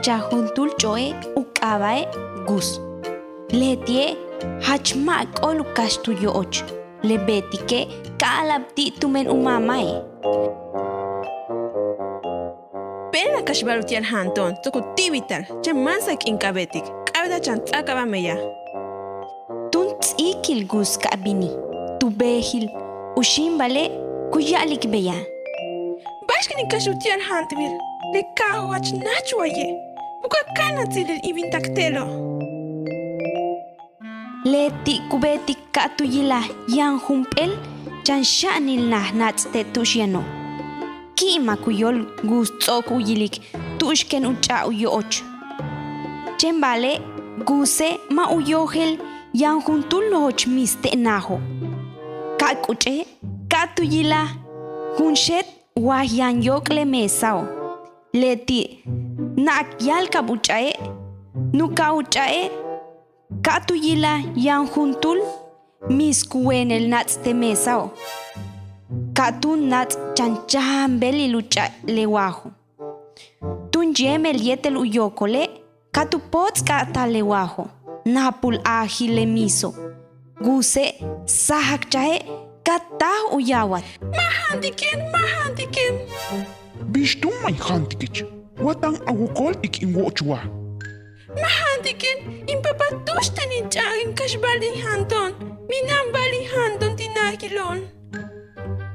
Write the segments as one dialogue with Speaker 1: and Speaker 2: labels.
Speaker 1: chahuntul choe ukabae gus. Letie hachma kolu kastu yoch. Lebetike kalabti tumen umamae.
Speaker 2: Pena kashbarutian hanton, toko tibital, chamansak inkabetik, kabda chan akabameya.
Speaker 1: Tunts ikil gus kabini. Tubehil ushimbale kuyalik beya.
Speaker 2: Bashkani kashutian hantbil, le kahwach nachwaye. Buka kana tilil ibintaktelo.
Speaker 1: Leti kubeti katuyila yan humpel chan shanil nah natste tushiano. Kima kuyol gusto kuyilik tushken ucha uyoch. Chembale guse ma uyohel yan juntuloch miste naho. Kakuche katuyila hunshet wahyan yokle mesao. Leti nak yal kabuchae nukauchae katuyila yan juntul miskuen el nats de mesao. Katun nats chanchan beli lucha lewajo. Tun yemel yetel uyokole katupots kata lewajo. Napul ahile miso. Guse sahak chae katah uyawat.
Speaker 2: Mahandiken.
Speaker 3: Bishtum may hantikich. Watang awukol ik inwochwa.
Speaker 2: Mahandiken, impapatushtan in chagin kashbalin hanton. Minambali hanton tinakilon.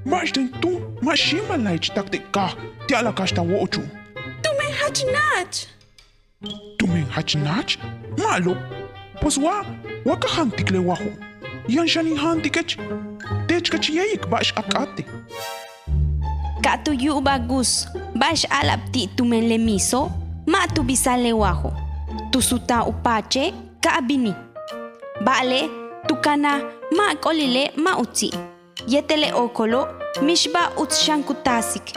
Speaker 3: Mashten tu mashima laich taktik ka tiala kashta wochu.
Speaker 2: Tumen hachnach.
Speaker 3: Tumen hachnach? Malo. Pues waka hantik le waho. Yan shani hantikech. Techkach yayik bash akate.
Speaker 1: Katuyu bagus bash alapti tumen le miso ma tu bisale wajo. Tusuta upache kaabini. Bale tukana ma kolile ma utsi. Yetele okolo mishba utshankutasik.